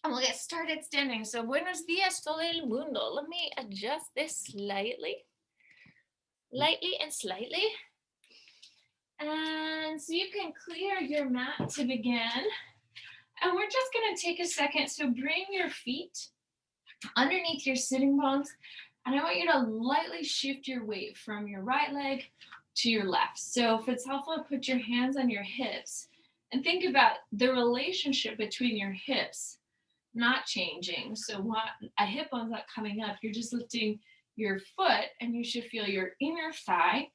And we'll get started standing. So, buenos dias, todo el mundo. Let me adjust this slightly, lightly and slightly. And so you can clear your mat to begin. And we're just going to take a second. So, bring your feet underneath your sitting bones. And I want you to lightly shift your weight from your right leg to your left. So, if it's helpful, put your hands on your hips and think about the relationship between your hips not changing. So what a hip bone's not coming up. You're just lifting your foot, and you should feel your inner thigh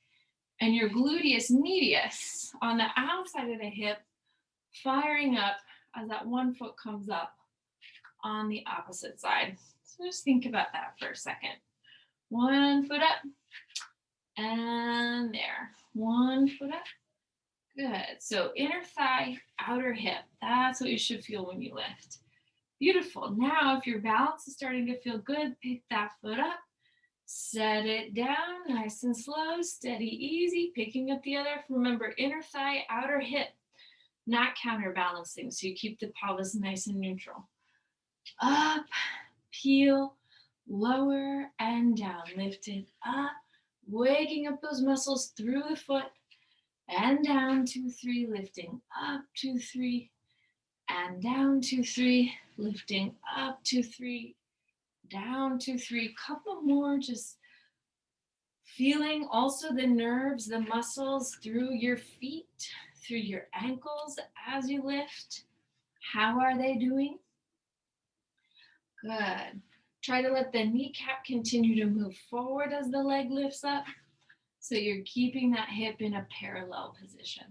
and your gluteus medius on the outside of the hip firing up as that one foot comes up on the opposite side. So just think about that for a second. One foot up and there. One foot up. Good. So inner thigh, outer hip. That's what you should feel when you lift. Beautiful. Now, if your balance is starting to feel good, pick that foot up, set it down, nice and slow, steady, easy, picking up the other. Remember, inner thigh, outer hip, not counterbalancing, so you keep the pelvis nice and neutral. Up, peel, lower, and down. Lift it up, waking up those muscles through the foot, and down, 2, 3, lifting up, 2, 3, and down, 2, 3, lifting up, 2, 3, down, 2, 3. Couple more, just feeling also the nerves, the muscles through your feet, through your ankles as you lift. How are they doing? Good. Try to let the kneecap continue to move forward as the leg lifts up, so you're keeping that hip in a parallel position.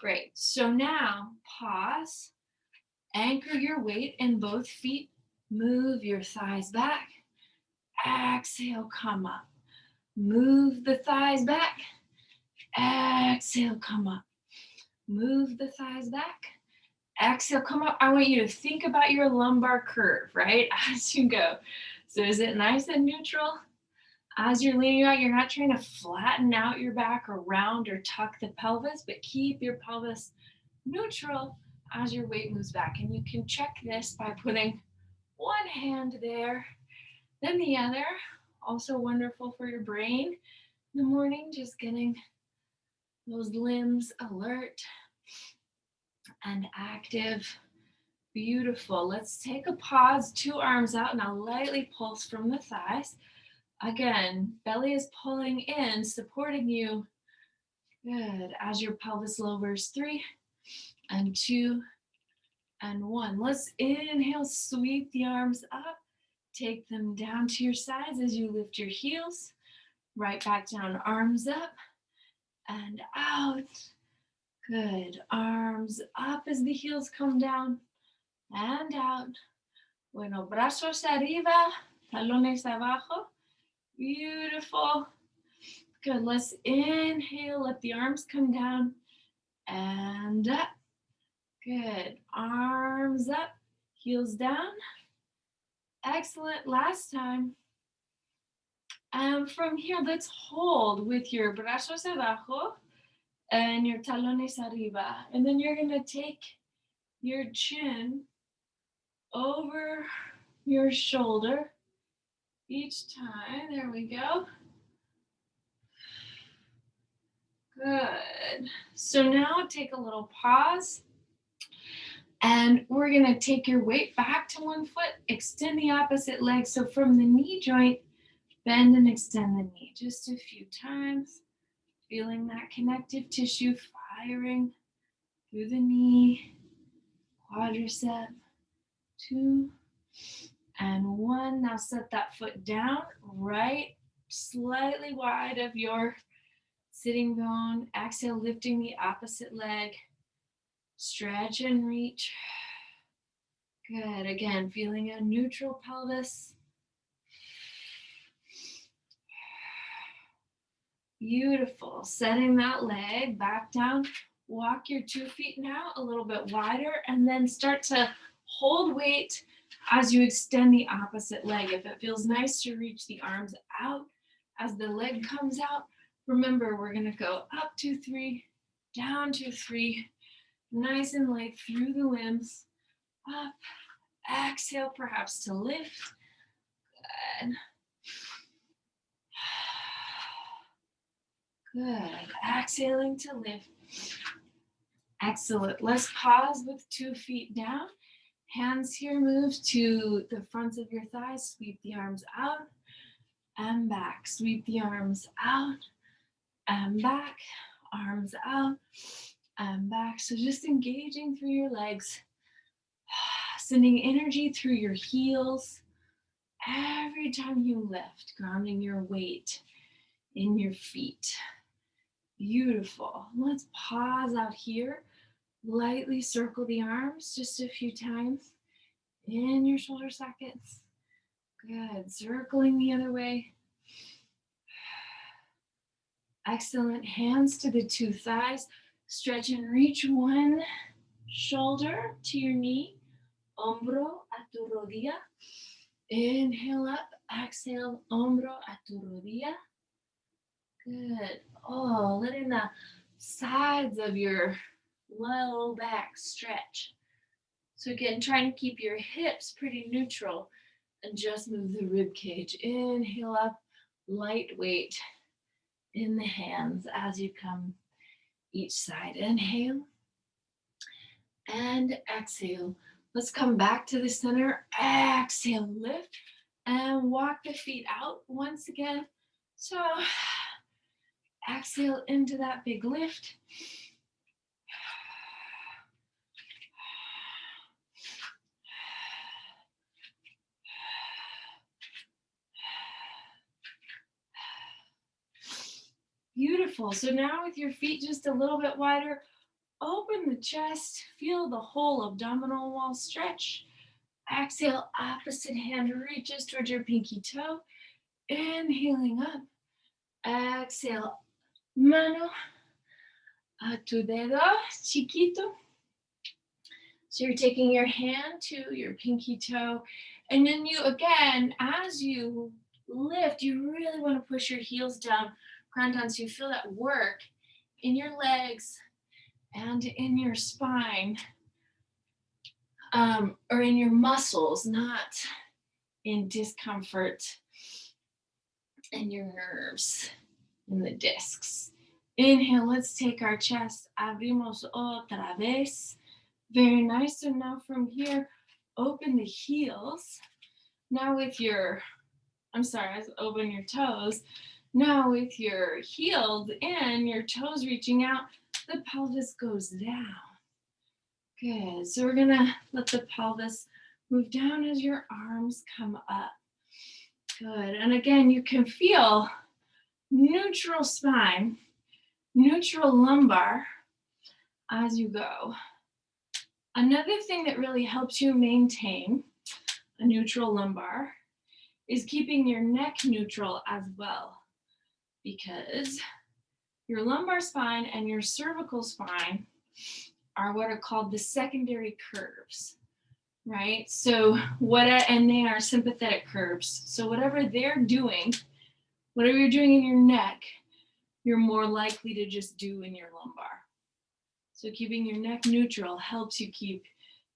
Great. So now pause. Anchor your weight in both feet. Move your thighs back. Exhale, come up. Move the thighs back. Exhale, come up. Move the thighs back. Exhale, come up. I want you to think about your lumbar curve, right, as you go. So is it nice and neutral? As you're leaning out, you're not trying to flatten out your back or round or tuck the pelvis, but keep your pelvis neutral as your weight moves back. And you can check this by putting one hand there, then the other. Also wonderful for your brain in the morning, just getting those limbs alert and active. Beautiful. Let's take a pause, 2 arms out. Now lightly pulse from the thighs. Again, belly is pulling in, supporting you. Good. As your pelvis lowers, 3 and 2 and 1. Let's inhale, sweep the arms up. Take them down to your sides as you lift your heels. Right back down, arms up and out. Good. Arms up as the heels come down and out. Bueno, brazos arriba, talones abajo. Beautiful. Good. Let's inhale, let the arms come down and up. Good. Arms up, heels down. Excellent. Last time. And from here, let's hold with your brazos abajo and your talones arriba. And then you're going to take your chin over your shoulder each time. There we go. Good. So now take a little pause. And we're going to take your weight back to one foot, extend the opposite leg. So from the knee joint, bend and extend the knee just a few times, feeling that connective tissue firing through the knee, quadricep, 2 and 1. Now set that foot down, right, slightly wide of your sitting bone. Exhale, lifting the opposite leg. Stretch and reach. Good. Again, feeling a neutral pelvis. Beautiful. Setting that leg back down. Walk your 2 feet now a little bit wider, and then start to hold weight as you extend the opposite leg. If it feels nice to reach the arms out as the leg comes out, remember we're going to go up 2, 3, down 2, 3, nice and light through the limbs, up, Exhale, perhaps to lift. Good. Good. Exhaling to lift. Excellent. Let's pause with 2 feet down. Hands here move to the fronts of your thighs. Sweep the arms out and back. Sweep the arms out and back. Arms out and back. So just engaging through your legs. Sending energy through your heels. Every time you lift, grounding your weight in your feet. Beautiful. Let's pause out here. Lightly circle the arms just a few times in your shoulder sockets. Good. Circling the other way. Excellent. Hands to the 2 thighs. Stretch and reach one shoulder to your knee. Hombro a tu rodilla. Inhale up. Exhale. Hombro a tu rodilla. Good. Oh, letting the sides of your low back stretch. So again, trying to keep your hips pretty neutral and just move the rib cage. Inhale up, lightweight in the hands as you come each side. Inhale and exhale. Let's come back to the center. Exhale, lift and walk the feet out once again. So exhale into that big lift. Beautiful. So now with your feet just a little bit wider, open the chest, feel the whole abdominal wall stretch. Exhale, opposite hand reaches towards your pinky toe. Inhaling up. Exhale, mano a tu dedo chiquito. So you're taking your hand to your pinky toe. And then you, again, as you lift, you really want to push your heels down, ground down, so you feel that work in your legs and in your spine, or in your muscles, not in discomfort in your nerves, in the discs. Inhale, let's take our chest, abrimos otra vez. Very nice. So now from here, open the heels. Now with your, open your toes. Now with your heels in, your toes reaching out, the pelvis goes down. Good. So we're gonna let the pelvis move down as your arms come up. Good. And again, you can feel neutral spine, neutral lumbar as you go. Another thing that really helps you maintain a neutral lumbar is keeping your neck neutral as well, because your lumbar spine and your cervical spine are what are called the secondary curves, right? So and they are sympathetic curves. So whatever they're doing, whatever you're doing in your neck, you're more likely to just do in your lumbar. So keeping your neck neutral helps you keep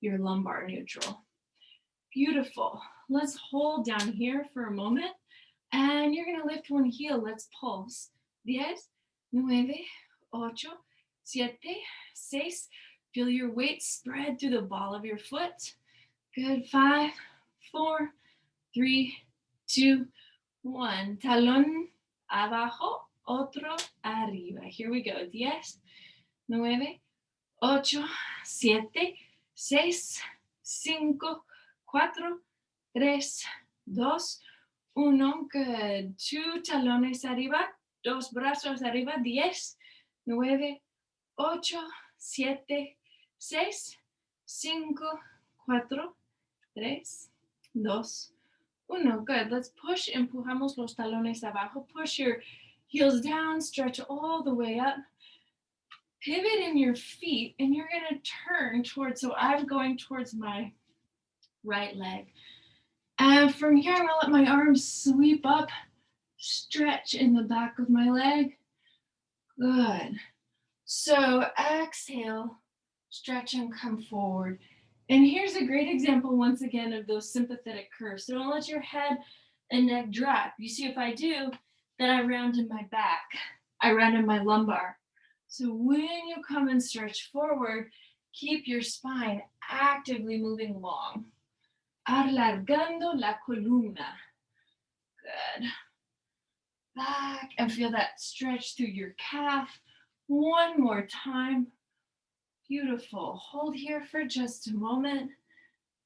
your lumbar neutral. Beautiful. Let's hold down here for a moment. And you're gonna lift one heel. Let's pulse. 10, 9, 8, 7, 6. Feel your weight spread through the ball of your foot. Good. 5, 4, 3, 2, 1. Talón abajo, otro arriba. Here we go. 10, 9, 8, 7, 6, 5, 4, 3, 2, 1. Good. 2 talones arriba, 2 brazos arriba. 10, 9, 8, 7, 6, 5, 4, 3, 2, 1. Good. Let's push. Empujamos los talones abajo. Push your heels down. Stretch all the way up. Pivot in your feet, and you're going to turn towards, so I'm going towards my right leg. And from here, I'm going to let my arms sweep up, stretch in the back of my leg. Good. So exhale, stretch and come forward. And here's a great example, once again, of those sympathetic curves. So don't let your head and neck drop. You see, if I do, then I round in my back. I round in my lumbar. So when you come and stretch forward, keep your spine actively moving long. Alargando la columna. Good. Back and feel that stretch through your calf. One more time. Beautiful. Hold here for just a moment.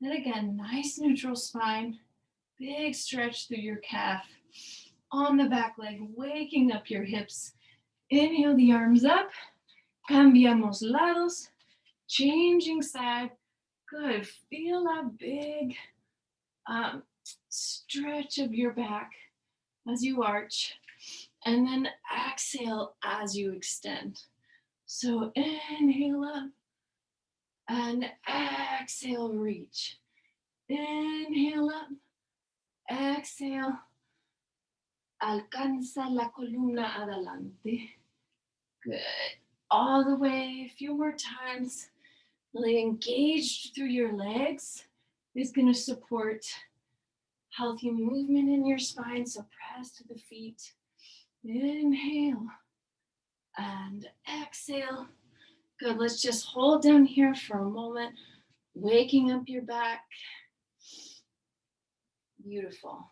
Then again, nice neutral spine. Big stretch through your calf. On the back leg, waking up your hips. Inhale the arms up. Cambiamos lados. Changing side. Good. Feel that big stretch of your back as you arch. And then exhale as you extend. So inhale up and exhale, reach. Inhale up, exhale, alcanza la columna adelante. Good. All the way, a few more times. Really engaged through your legs is going to support healthy movement in your spine. So press to the feet. Inhale and exhale. Good. Let's just hold down here for a moment, waking up your back. Beautiful.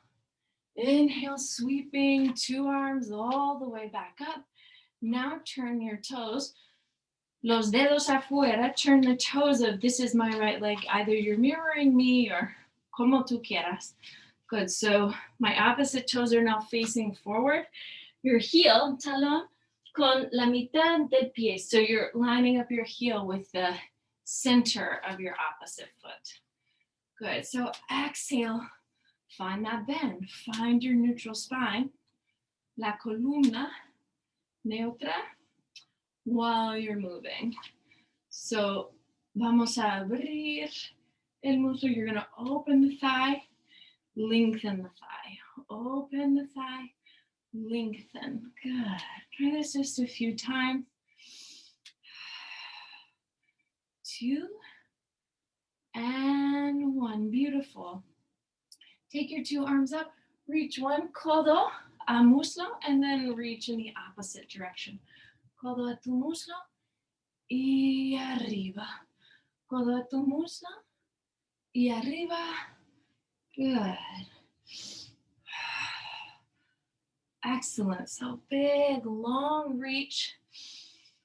Inhale, sweeping 2 arms all the way back up. Now turn your toes, los dedos afuera, turn the toes of this is my right leg. Either you're mirroring me or como tú quieras. Good, so my opposite toes are now facing forward. Your heel, talón, con la mitad del pie. So you're lining up your heel with the center of your opposite foot. Good, so exhale, find that bend, find your neutral spine, la columna neutra, while you're moving. So vamos a abrir el muslo. You're going to open the thigh, lengthen the thigh, open the thigh, lengthen. Good. Try this just a few times. 2 and 1. Beautiful. Take your 2 arms up, reach one codo a muslo, and then reach in the opposite direction. Codo a tu muslo y arriba. Codo a tu muslo y arriba. Good. Excellent. So big, long reach.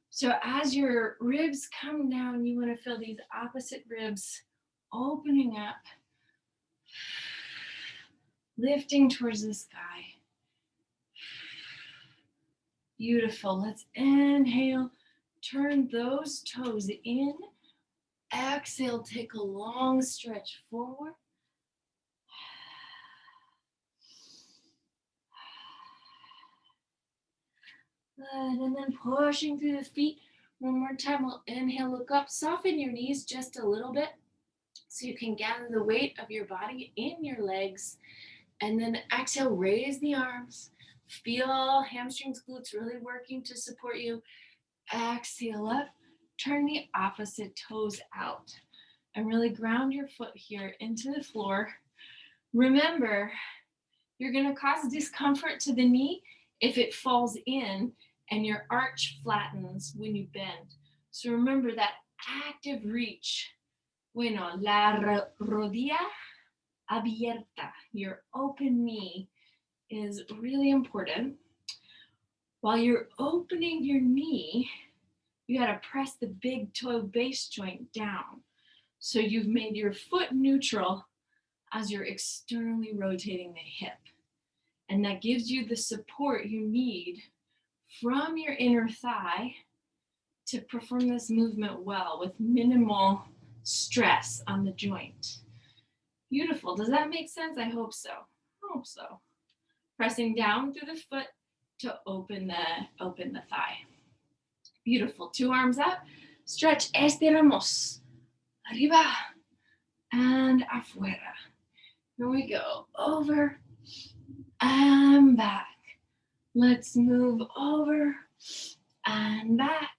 So as your ribs come down, you want to feel these opposite ribs opening up, lifting towards the sky. Beautiful. Let's inhale. Turn those toes in. Exhale, take a long stretch forward. Good, and then pushing through the feet. One more time, we'll inhale, look up, soften your knees just a little bit so you can gather the weight of your body in your legs. And then exhale, raise the arms. Feel hamstrings, glutes really working to support you. Exhale up, turn the opposite toes out. And really ground your foot here into the floor. Remember, you're going to cause discomfort to the knee if it falls in and your arch flattens when you bend. So remember that active reach. Bueno, la rodilla abierta, your open knee, is really important. While you're opening your knee, you got to press the big toe base joint down. So you've made your foot neutral as you're externally rotating the hip. And that gives you the support you need from your inner thigh to perform this movement well with minimal stress on the joint. Beautiful. Does that make sense? I hope so. I hope so. Pressing down through the foot to open the thigh. Beautiful. 2 arms up. Stretch. Estiramos. Arriba and afuera. Here we go. Over and back. Let's move over and back.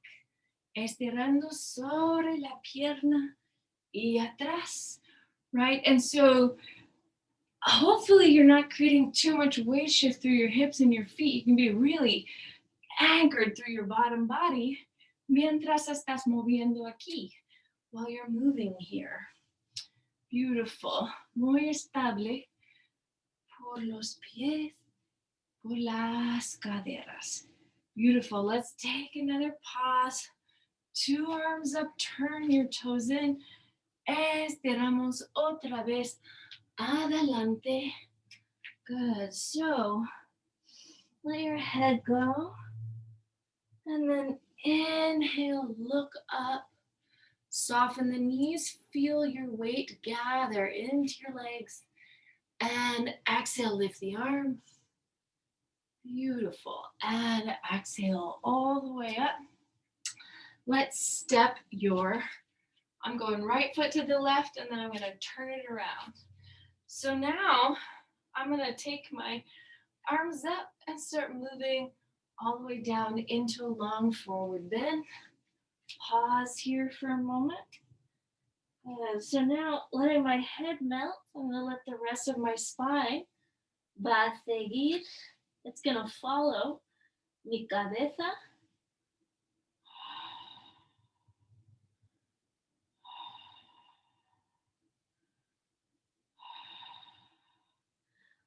Estirando sobre la pierna y atrás, right? And so hopefully you're not creating too much weight shift through your hips and your feet. You can be really anchored through your bottom body mientras estás moviendo aquí while you're moving here. Beautiful. Muy estable por los pies, por las caderas. Beautiful. Let's take another pause. 2 arms up, turn your toes in. Estiramos otra vez adelante. Good. So let your head go. And then inhale, look up. Soften the knees. Feel your weight gather into your legs. And exhale, lift the arms. Beautiful. And exhale all the way up. Let's step I'm going right foot to the left, and then I'm going to turn it around. So now I'm going to take my arms up and start moving all the way down into a long forward bend. Pause here for a moment. So now letting my head melt, I'm going to let the rest of my spine va a seguir. It's going to follow mi cabeza.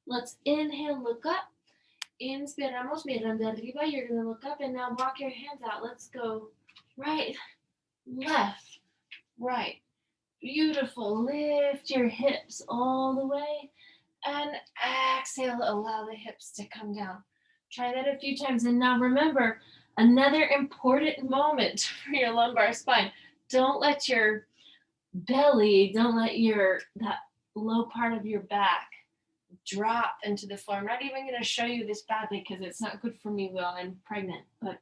Let's inhale, look up. Inspiramos, mirando arriba. You're going to look up and now walk your hands out. Let's go right, left, right. Beautiful. Lift your hips all the way. And exhale, allow the hips to come down. Try that a few times. And now remember, another important moment for your lumbar spine. Don't let your belly, don't let that low part of your back drop into the floor. I'm not even going to show you this badly because it's not good for me while I'm pregnant. But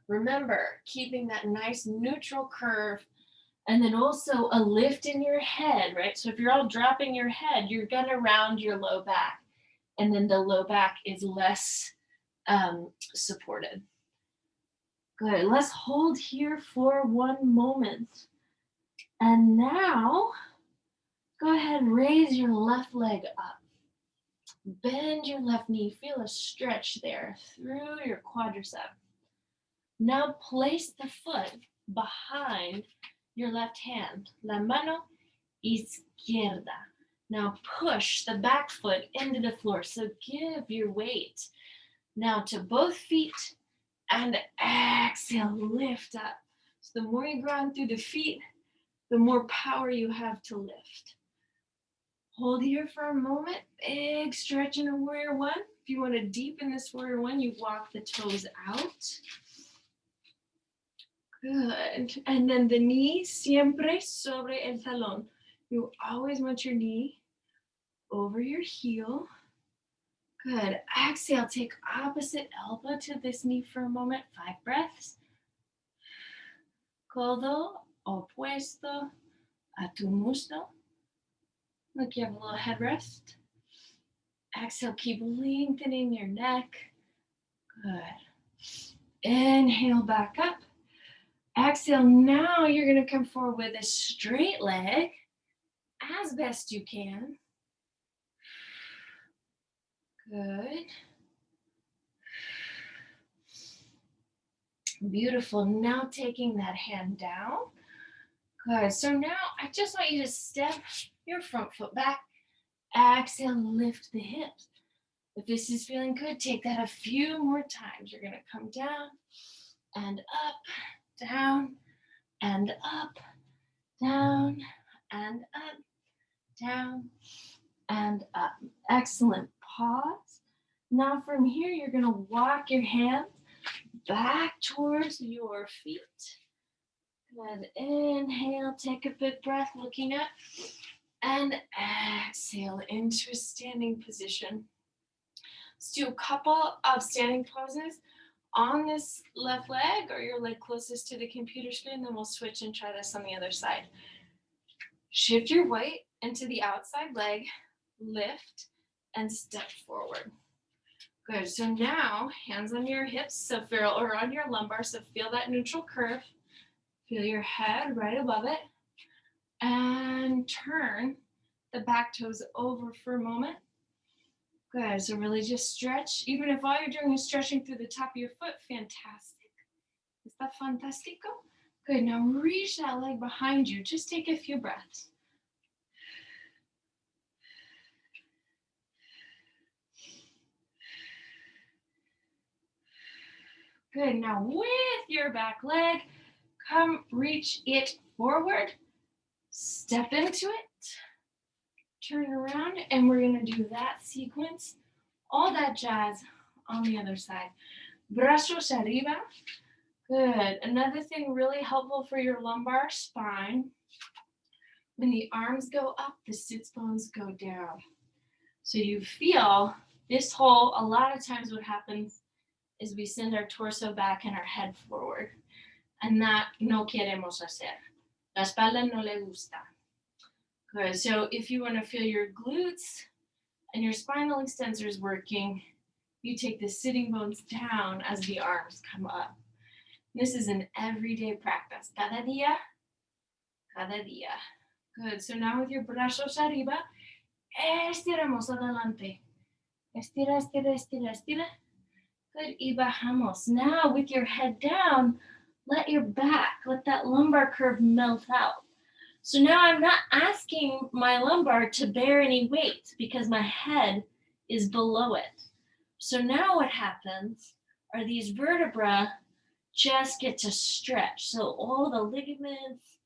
remember, keeping that nice neutral curve. And then also a lift in your head, right? So if you're all dropping your head, you're going to round your low back. And then the low back is less supported. Good. Let's hold here for one moment. And now, go ahead and raise your left leg up. Bend your left knee. Feel a stretch there through your quadricep. Now place the foot behind your left hand, la mano izquierda. Now push the back foot into the floor. So give your weight now to both feet and exhale, lift up. So the more you ground through the feet, the more power you have to lift. Hold here for a moment. Big stretch in a warrior one. If you want to deepen this warrior one, you walk the toes out. Good. And then the knee siempre sobre el talón. You always want your knee over your heel. Good. Exhale, take opposite elbow to this knee for a moment. 5 breaths. Codo opuesto a tu muslo. Look, you have a little head rest. Exhale, keep lengthening your neck. Good. Inhale back up. Exhale, now you're going to come forward with a straight leg as best you can. Good. Beautiful. Now taking that hand down. Good. So now I just want you to step your front foot back. Exhale, lift the hips. If this is feeling good, take that a few more times. You're going to come down and up, down and up, down and up, down and up. Excellent. Pause. Now from here, you're going to walk your hands back towards your feet. Good. Inhale, take a big breath, looking up, and exhale into a standing position. Let's do a couple of standing poses on this left leg or your leg closest to the computer screen, then we'll switch and try this on the other side. Shift your weight into the outside leg, lift, and step forward. Good. So now, hands on your hips, or on your lumbar, so feel that neutral curve. Feel your head right above it. And turn the back toes over for a moment. Good, so really just stretch. Even if all you're doing is stretching through the top of your foot, fantastic. Está fantástico? Good, now reach that leg behind you. Just take a few breaths. Good, now with your back leg, come reach it forward. Step into it. Turn around, and we're gonna do that sequence, all that jazz on the other side. Brazos arriba. Good. Another thing really helpful for your lumbar spine, when the arms go up, the sits bones go down. So you feel this whole, a lot of times what happens is we send our torso back and our head forward. And that no queremos hacer. La espalda no le gusta. Good. So if you want to feel your glutes and your spinal extensors working, you take the sitting bones down as the arms come up. This is an everyday practice. Cada día, cada día. Good. So now with your brazos arriba, estiramos adelante. Estira, estira, estira, estira. Good. Y bajamos. Now with your head down, let your back, let that lumbar curve melt out. So now I'm not asking my lumbar to bear any weight because my head is below it. So now what happens are these vertebrae just get to stretch. So all the ligaments,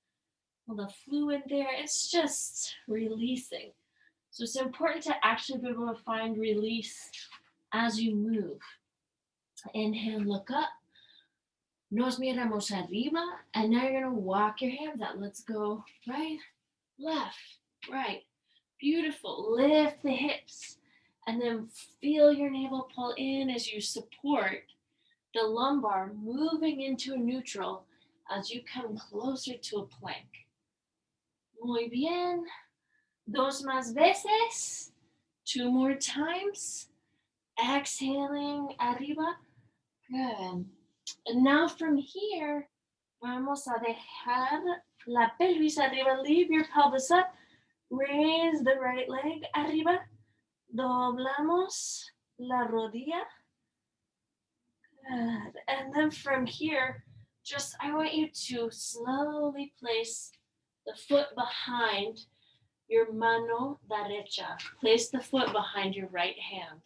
all the fluid there, it's just releasing. So it's important to actually be able to find release as you move. Inhale, look up. Nos miramos arriba, and now you're gonna walk your hands out. Let's go right, left, right. Beautiful. Lift the hips, and then feel your navel pull in as you support the lumbar moving into a neutral as you come closer to a plank. Muy bien. Dos más veces. Two more times. Exhaling arriba. Good. And now from here, vamos a dejar la pelvis arriba. Leave your pelvis up. Raise the right leg arriba. Doblamos la rodilla. Good. And then from here, I want you to slowly place the foot behind your mano derecha. Place the foot behind your right hand.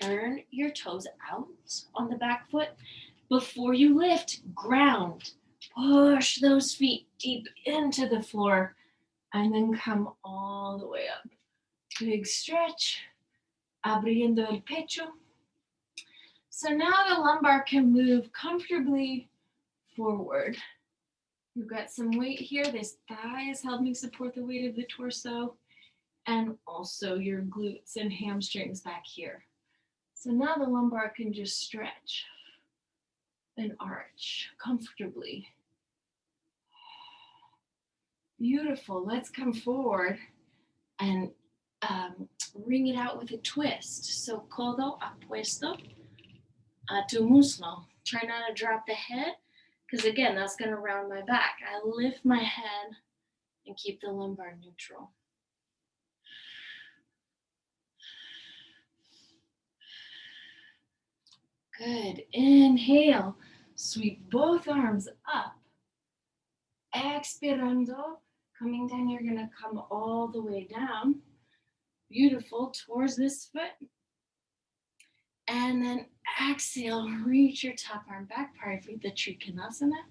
Turn your toes out on the back foot. Before you lift, ground. Push those feet deep into the floor and then come all the way up. Big stretch. Abriendo el pecho. So now the lumbar can move comfortably forward. You've got some weight here. This thigh is helping support the weight of the torso, and also your glutes and hamstrings back here. So now the lumbar can just stretch and arch comfortably. Beautiful. Let's come forward and ring it out with a twist. So codo apuesto a tu muslo. Try not to drop the head, because again, that's going to round my back. I lift my head and keep the lumbar neutral. Good. Inhale. Sweep both arms up. Expirando. Coming down, you're going to come all the way down. Beautiful. Towards this foot. And then exhale. Reach your top arm back. Parvi the Trikonasana.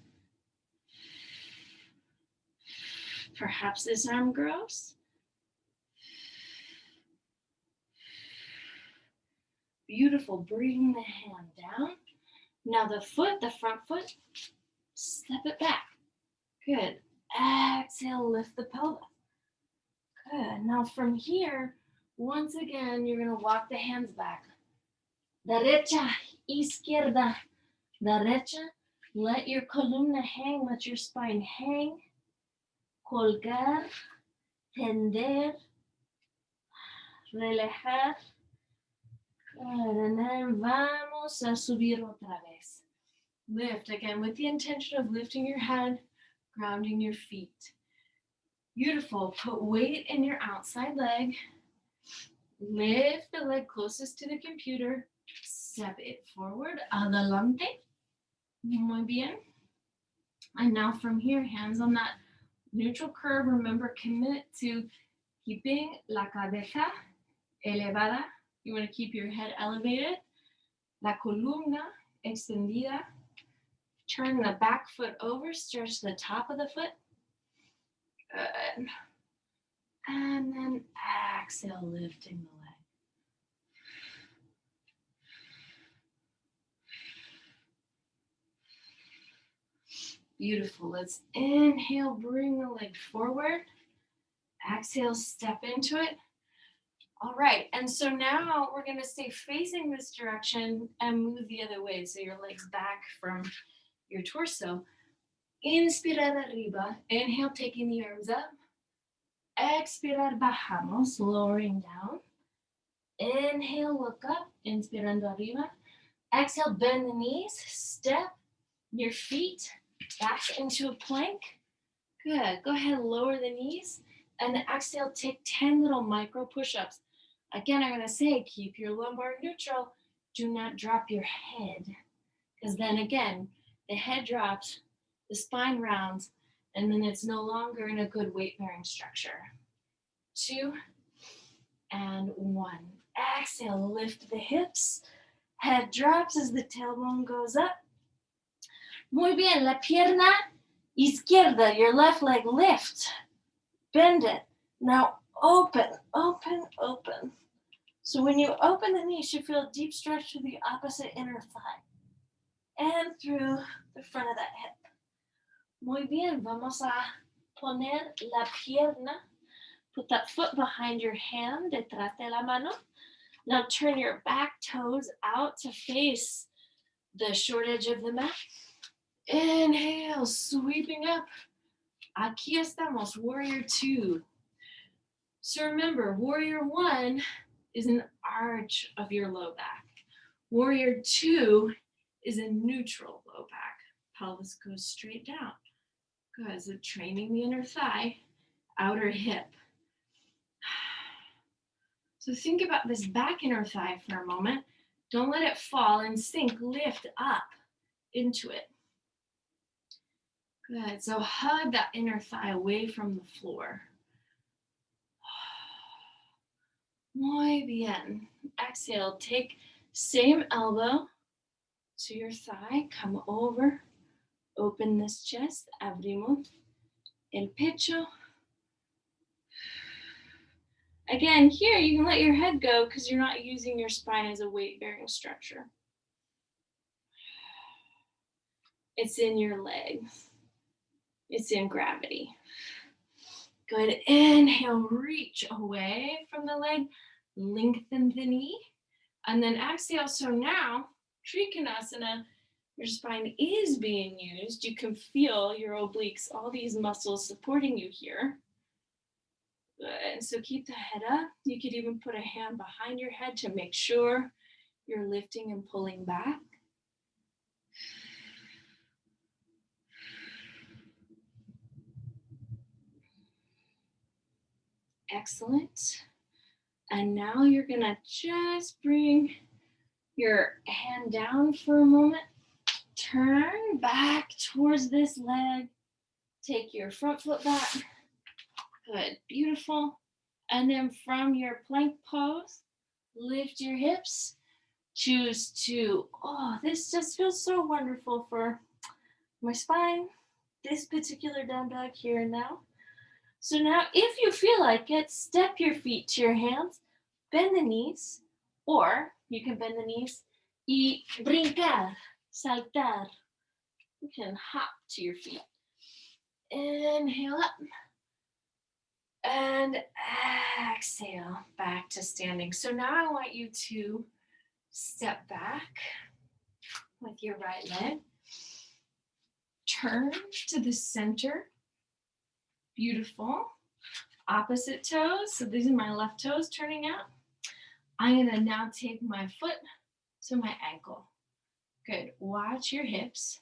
Perhaps this arm grows. Beautiful. Bring the hand down. Now the foot, the front foot, step it back. Good. Exhale, lift the pelvis. Good. Now from here, once again, you're going to walk the hands back. Derecha, izquierda, derecha. Let your columna hang, let your spine hang. Colgar, tender, relajar. Good. And then vamos a subir otra vez. Lift again with the intention of lifting your head, grounding your feet. Beautiful. Put weight in your outside leg. Lift the leg closest to the computer. Step it forward. Adelante. Muy bien. And now from here, hands on that neutral curve. Remember, commit to keeping la cabeza elevada. You want to keep your head elevated. La columna extendida. Turn the back foot over. Stretch the top of the foot. Good. And then exhale, lifting the leg. Beautiful. Let's inhale, bring the leg forward. Exhale, step into it. All right, and so now we're going to stay facing this direction and move the other way. So your legs back from your torso. Inspirar arriba. Inhale, taking the arms up. Expirar, bajamos, lowering down. Inhale, look up. Inspirando arriba. Exhale, bend the knees. Step your feet back into a plank. Good. Go ahead, lower the knees. And exhale, take 10 little micro push-ups. Again, I'm going to say, keep your lumbar neutral. Do not drop your head. Because then again, the head drops, the spine rounds, and then it's no longer in a good weight-bearing structure. 2 and 1. Exhale, lift the hips. Head drops as the tailbone goes up. Muy bien, la pierna izquierda, your left leg, lift. Bend it. Now open, open, open. So when you open the knees, you feel a deep stretch to the opposite inner thigh and through the front of that hip. Muy bien, vamos a poner la pierna. Put that foot behind your hand, detrás de la mano. Now turn your back toes out to face the short edge of the mat. Inhale, sweeping up. Aquí estamos, warrior 2. So remember, warrior 1 is an arch of your low back. Warrior 2 is a neutral low back. Pelvis goes straight down. Good, so training the inner thigh, outer hip. So think about this back inner thigh for a moment. Don't let it fall and sink, lift up into it. Good, so hug that inner thigh away from the floor. Muy bien. Exhale, take same elbow to your thigh, come over, open this chest, abrimos el pecho. Again, here you can let your head go because you're not using your spine as a weight-bearing structure. It's in your legs. It's in gravity. Good. Inhale, reach away from the leg, lengthen the knee, and then exhale. So now, Trikonasana, your spine is being used. You can feel your obliques, all these muscles supporting you here. Good. So keep the head up. You could even put a hand behind your head to make sure you're lifting and pulling back. Excellent. And now you're gonna just bring your hand down for a moment. Turn back towards this leg. Take your front foot back. Good, beautiful. And then from your plank pose, lift your hips. Choose to, this just feels so wonderful for my spine. This particular down dog here and now. So now, if you feel like it, step your feet to your hands, bend the knees, or you can bend the knees y brincar, saltar. You can hop to your feet. Inhale up. And exhale, back to standing. So now I want you to step back with your right leg. Turn to the center. Beautiful. Opposite toes. So these are my left toes turning out. I'm going to now take my foot to my ankle. Good. Watch your hips.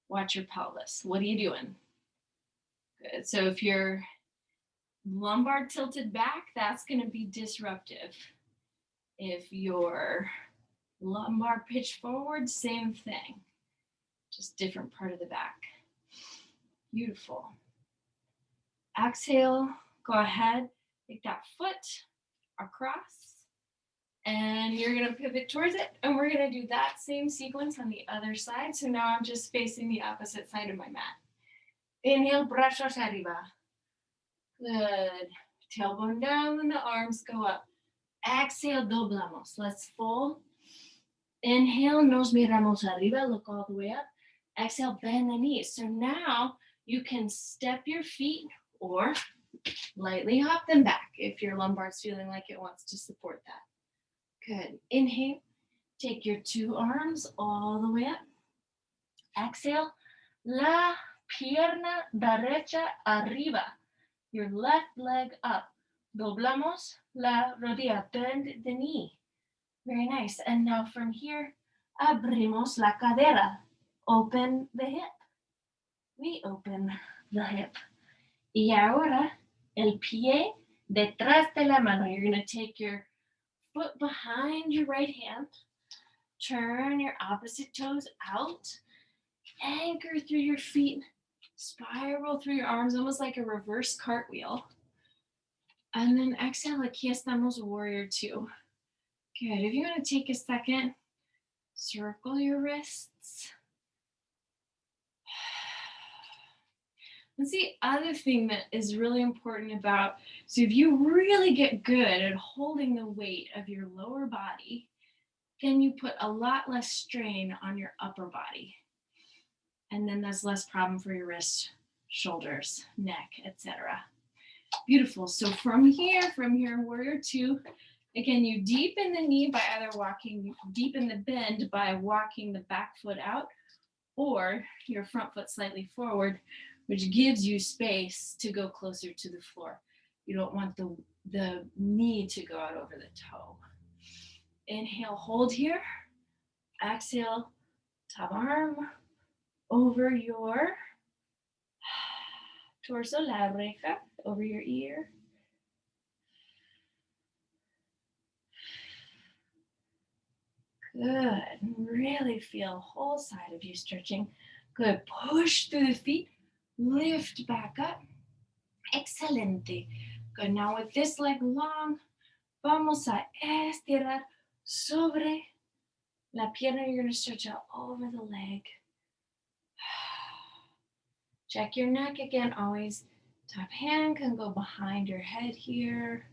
Watch your pelvis. What are you doing? Good. So if you're lumbar tilted back, that's going to be disruptive. If your lumbar pitched forward, same thing, just different part of the back. Beautiful. Exhale, go ahead, take that foot across, and you're going to pivot towards it, and we're going to do that same sequence on the other side. So now I'm just facing the opposite side of my mat. Inhale, brazos arriba. Good. Tailbone down and the arms go up. Exhale, doblamos. Let's fold. Inhale, nos miramos arriba, look all the way up. Exhale, bend the knees. So now you can step your feet or lightly hop them back if your lumbar is feeling like it wants to support that. Good. Inhale, take your two arms all the way up. Exhale, la pierna derecha arriba. Your left leg up. Doblamos la rodilla, bend the knee. Very nice. And now from here, abrimos la cadera. Open the hip. We open the hip. Y ahora, el pie detrás de la mano. You're going to take your foot behind your right hand. Turn your opposite toes out. Anchor through your feet. Spiral through your arms, almost like a reverse cartwheel. And then exhale, aquí estamos, warrior two. Good. If you want to take a second, circle your wrists. That's the other thing that is really important about, so if you really get good at holding the weight of your lower body, then you put a lot less strain on your upper body. And then there's less problem for your wrists, shoulders, neck, etc. Beautiful. So from here, warrior two, again, you deepen the knee by either deepen the bend by walking the back foot out, or your front foot slightly forward, which gives you space to go closer to the floor. You don't want the knee to go out over the toe. Inhale, hold here. Exhale, top arm over your torso, la oreja, over your ear. Good. Really feel whole side of you stretching. Good. Push through the feet. Lift back up. Excelente. Good. Now with this leg long, vamos a estirar sobre la pierna. You're going to stretch out over the leg. Check your neck again. Always top hand can go behind your head here.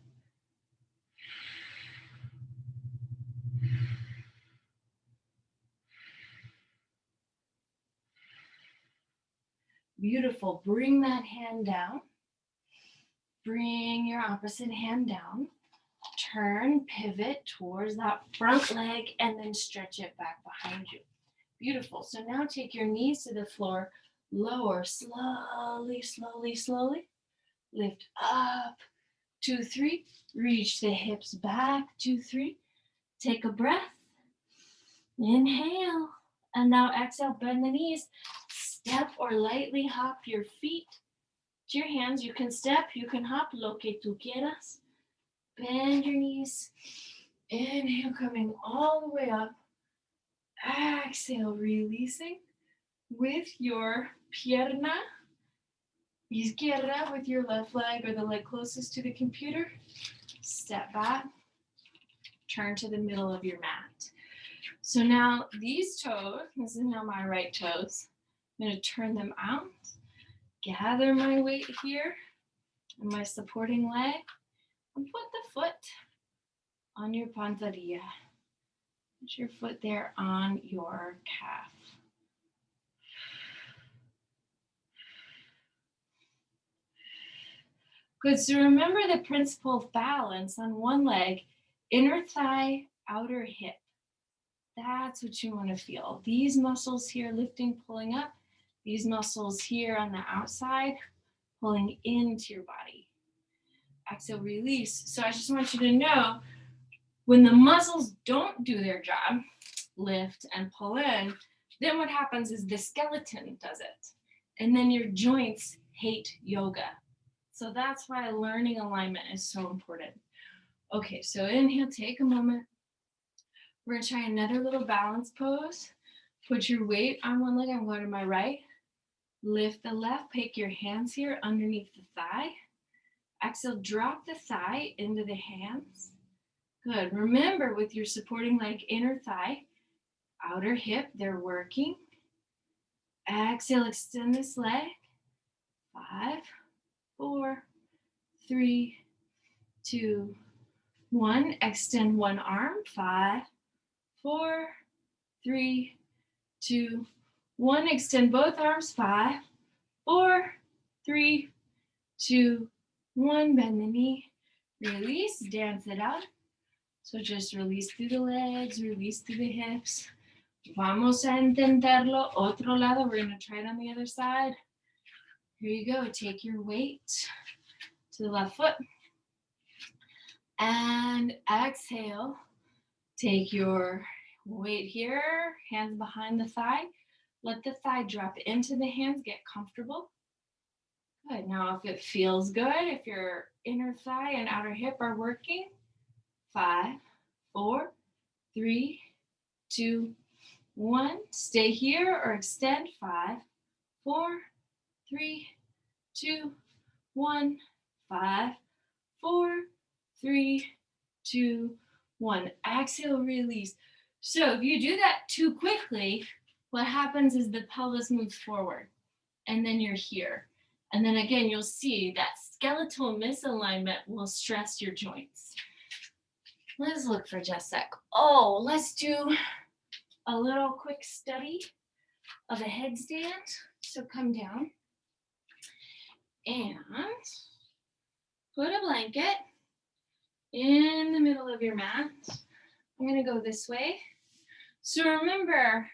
Beautiful. Bring that hand down. Bring your opposite hand down. Turn, pivot towards that front leg, and then stretch it back behind you. Beautiful. So now take your knees to the floor. Lower, slowly, slowly, slowly. Lift up. 2, 3. Reach the hips back. 2, 3. Take a breath. Inhale. And now exhale, bend the knees. Step or lightly hop your feet to your hands. You can step, you can hop, lo que tú quieras. Bend your knees. Inhale, coming all the way up. Exhale, releasing with your pierna izquierda, with your left leg or the leg closest to the computer. Step back. Turn to the middle of your mat. So now these toes, this is now my right toes. I'm going to turn them out. Gather my weight here on my supporting leg. And put the foot on your pantorrilla. Put your foot there on your calf. Good. So remember the principle of balance on one leg, inner thigh, outer hip. That's what you want to feel. These muscles here lifting, pulling up. These muscles here on the outside, pulling into your body. Exhale, release. So I just want you to know, when the muscles don't do their job, lift and pull in, then what happens is the skeleton does it. And then your joints hate yoga. So that's why learning alignment is so important. Okay, so inhale, take a moment. We're gonna try another little balance pose. Put your weight on one leg. I'm going to my right. Lift the left. Take your hands here underneath the thigh. Exhale, drop the thigh into the hands. Good. Remember, with your supporting leg, inner thigh, outer hip, they're working. Exhale, extend this leg. 5, 4, 3, 2, 1. Extend one arm. 5, 4, 3, 2, 1. Extend both arms. 5, 4, 3, 2, 1. Bend the knee. Release. Dance it out. So just release through the legs, release through the hips. Vamos a intentarlo. Otro lado. We're going to try it on the other side. Here you go. Take your weight to the left foot. And exhale. Take your weight here. Hands behind the thigh. Let the thigh drop into the hands. Get comfortable. Good. Now, if it feels good, if your inner thigh and outer hip are working, 5, 4, 3, 2, 1. Stay here or extend. 5, 4, 3, 2, 1. 5, 4, 3, 2, 1. Exhale, release. So if you do that too quickly, what happens is the pelvis moves forward and then you're here. And then again, you'll see that skeletal misalignment will stress your joints. Let's look for just a sec. Oh, let's do a little quick study of a headstand. So come down and put a blanket in the middle of your mat. I'm going to go this way. So remember,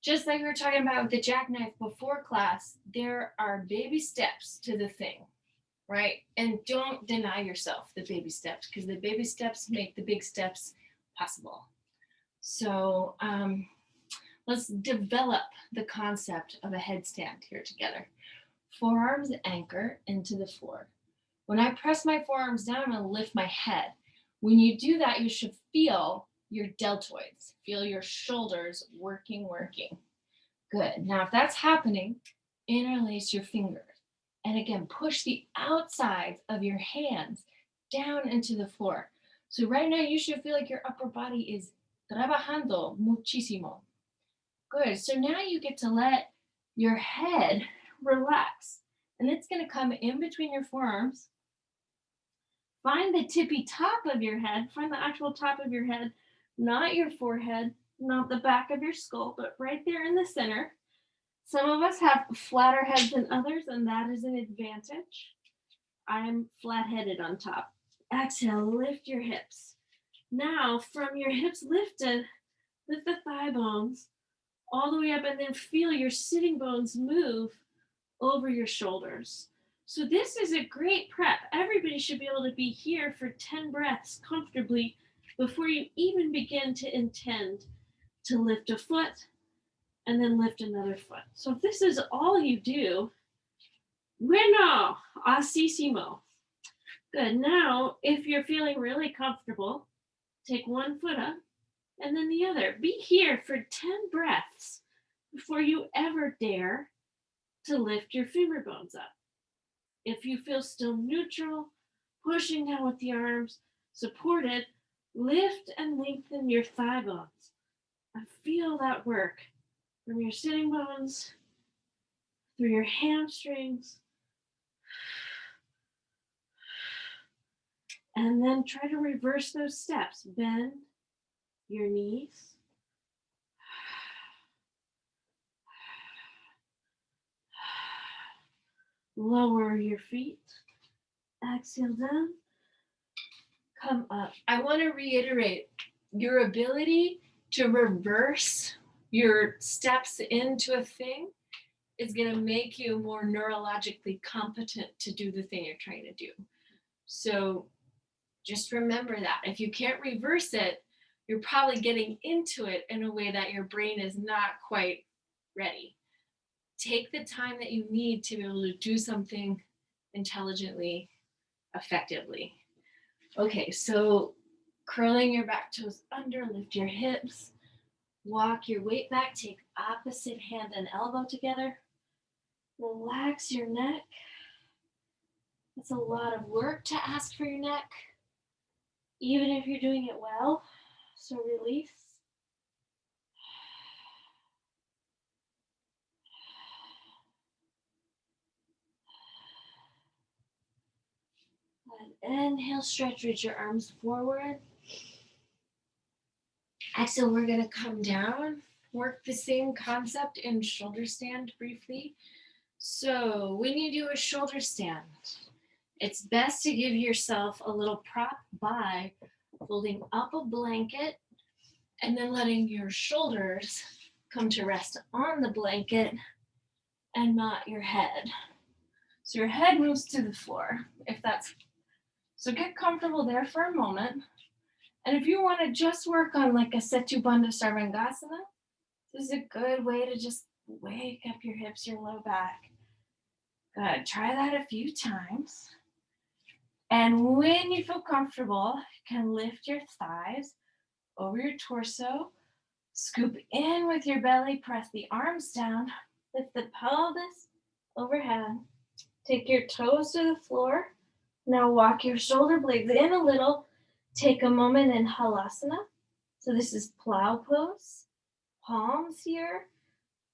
just like we were talking about with the jackknife before class, there are baby steps to the thing, right? And don't deny yourself the baby steps, because the baby steps make the big steps possible. So let's develop the concept of a headstand here together. Forearms anchor into the floor. When I press my forearms down, I'm going to lift my head. When you do that, you should feel your deltoids, feel your shoulders working. Good. Now, if that's happening, interlace your fingers. And again, push the outsides of your hands down into the floor. So right now, you should feel like your upper body is trabajando muchísimo. Good. So now you get to let your head relax. And it's going to come in between your forearms. Find the tippy top of your head. Find the actual top of your head, not your forehead, not the back of your skull, but right there in the center. Some of us have flatter heads than others, and that is an advantage. I'm flat-headed on top. Exhale, lift your hips. Now, from your hips lifted, lift the thigh bones all the way up, and then feel your sitting bones move over your shoulders. So this is a great prep. Everybody should be able to be here for 10 breaths comfortably before you even begin to intend to lift a foot and then lift another foot. So if this is all you do, bueno, asísimo. Good. Now, if you're feeling really comfortable, take one foot up and then the other. Be here for 10 breaths before you ever dare to lift your femur bones up. If you feel still neutral, pushing down with the arms, supported, lift and lengthen your thigh bones. And feel that work from your sitting bones, through your hamstrings, and then try to reverse those steps. Bend your knees. Lower your feet. Exhale down. Come up. I want to reiterate, your ability to reverse your steps into a thing is going to make you more neurologically competent to do the thing you're trying to do. So just remember that. If you can't reverse it, you're probably getting into it in a way that your brain is not quite ready. Take the time that you need to be able to do something intelligently, effectively. Okay, so curling your back toes under, lift your hips, walk your weight back, take opposite hand and elbow together. Relax your neck. It's a lot of work to ask for your neck, even if you're doing it well. So release. And inhale, stretch, reach your arms forward. Exhale, we're going to come down. Work the same concept in shoulder stand briefly. So when you do a shoulder stand, it's best to give yourself a little prop by folding up a blanket and then letting your shoulders come to rest on the blanket and not your head. So your head moves to the floor, if that's so. Get comfortable there for a moment. And if you want to just work on like a Setu Bandha Sarvangasana, this is a good way to just wake up your hips, your low back. Good. Try that a few times. And when you feel comfortable, you can lift your thighs over your torso, scoop in with your belly, press the arms down, lift the pelvis overhead, take your toes to the floor. Now walk your shoulder blades in a little. Take a moment in halasana. So this is plow pose. Palms here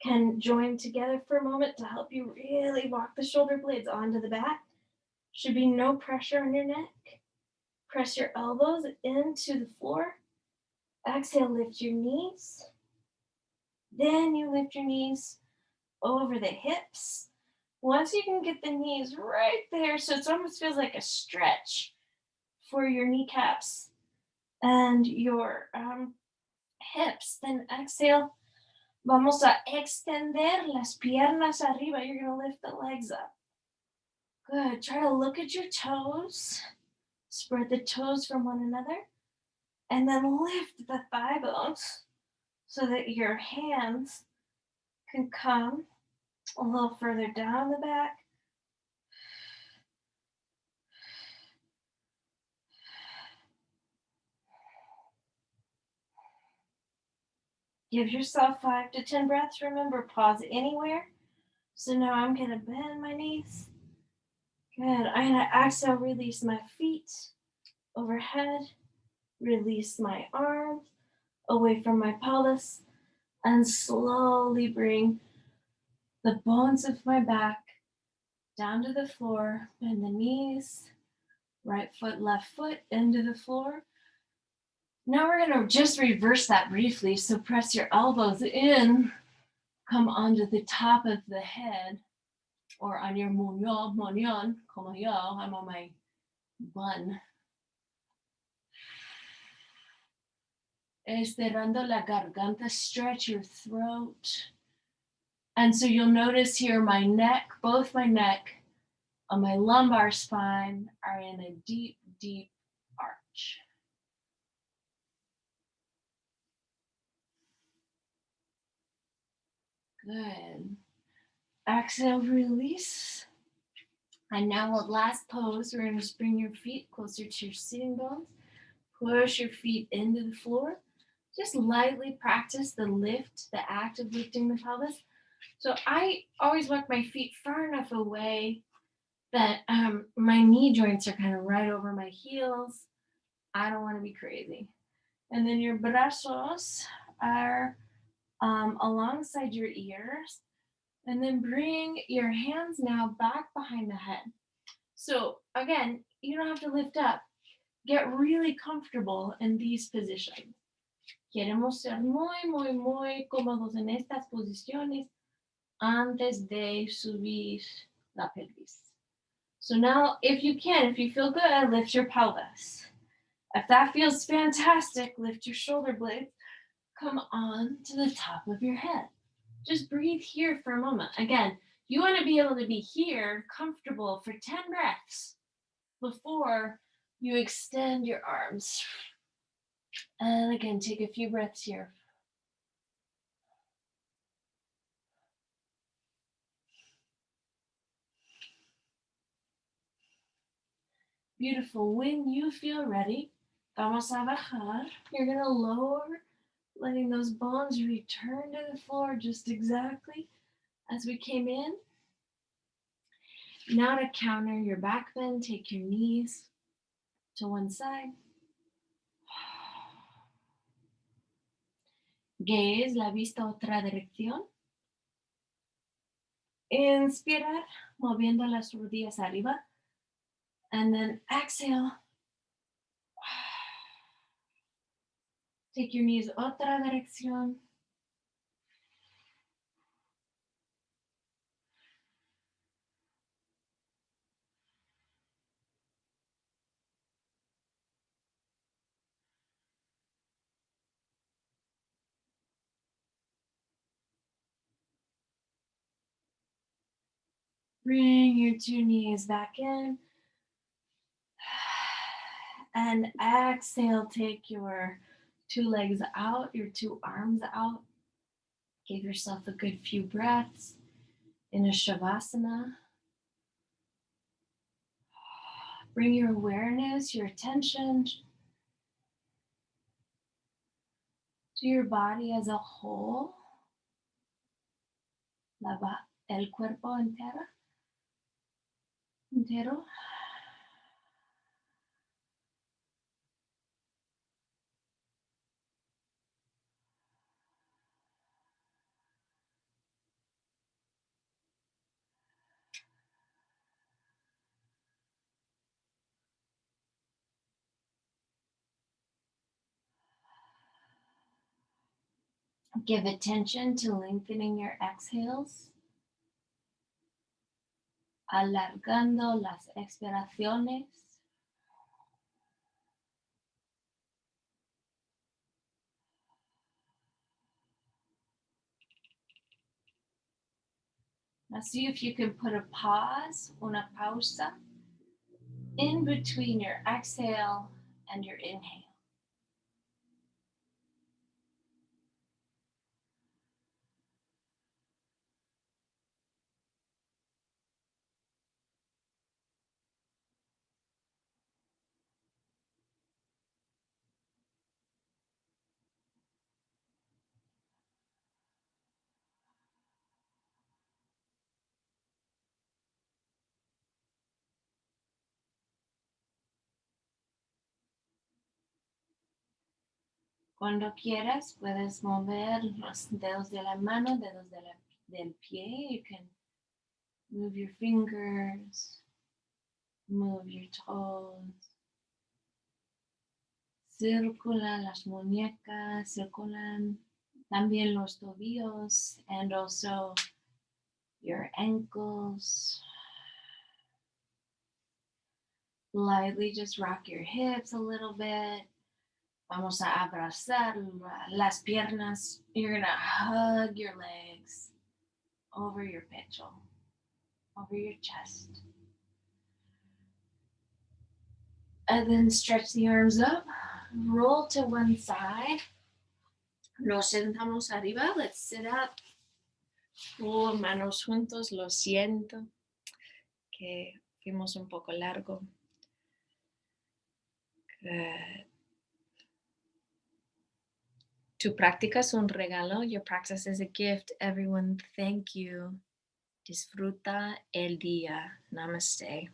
can join together for a moment to help you really walk the shoulder blades onto the back. Should be no pressure on your neck. Press your elbows into the floor. Exhale, lift your knees. Then you lift your knees over the hips. Once you can get the knees right there, so it almost feels like a stretch for your kneecaps and your hips, then exhale. Vamos a extender las piernas arriba. You're going to lift the legs up. Good. Try to look at your toes. Spread the toes from one another. And then lift the thigh bones so that your hands can come a little further down the back. Give yourself 5 to 10 breaths. Remember, pause anywhere. So now I'm going to bend my knees. Good. I'm going to exhale, release my feet overhead. Release my arms away from my pelvis. And slowly bring the bones of my back down to the floor. Bend the knees. Right foot, left foot into the floor. Now we're going to just reverse that briefly. So press your elbows in. Come onto the top of the head or on your muñón, como yo. I'm on my bun. Estirando la garganta, stretch your throat. And so you'll notice here my neck, both my neck and my lumbar spine are in a deep, deep arch. Good. Exhale, release. And now with last pose, we're going to bring your feet closer to your sitting bones. Push your feet into the floor. Just lightly practice the lift, the act of lifting the pelvis. So I always walk my feet far enough away that my knee joints are kind of right over my heels. I don't want to be crazy. And then your brazos are alongside your ears. And then bring your hands now back behind the head. So again, you don't have to lift up. Get really comfortable in these positions. Queremos ser muy, muy, muy cómodos en estas posiciones antes de subir la pelvis. So now, if you can, if you feel good, lift your pelvis. If that feels fantastic, lift your shoulder blades. Come on to the top of your head. Just breathe here for a moment. Again, you want to be able to be here, comfortable for 10 breaths before you extend your arms. And again, take a few breaths here. Beautiful. When you feel ready, vamos a bajar. You're going to lower, letting those bones return to the floor just exactly as we came in. Now to counter your back bend, take your knees to one side. Gaze la vista a otra dirección. Inspirar, moviendo las rodillas arriba. And then exhale. Take your knees otra dirección. Bring your two knees back in. And exhale, take your two legs out, your two arms out. Give yourself a good few breaths in a Shavasana. Bring your awareness, your attention to your body as a whole. El cuerpo entero. Give attention to lengthening your exhales, alargando las expiraciones. Now see if you can put a pause, una pausa, in between your exhale and your inhale. Cuando quieras, puedes mover los dedos de la mano, dedos del pie. You can move your fingers, move your toes. Circula las muñecas, circulan también los tobillos, and also your ankles. Lightly just rock your hips a little bit. Vamos a abrazar las piernas. You're gonna hug your legs over your pecho, over your chest. And then stretch the arms up, roll to one side. Nos sentamos arriba. Let's sit up. Manos juntos. Lo siento que fuimos un poco largo. Tu práctica es un regalo. Your practice is a gift. Everyone, thank you. Disfruta el día. Namaste.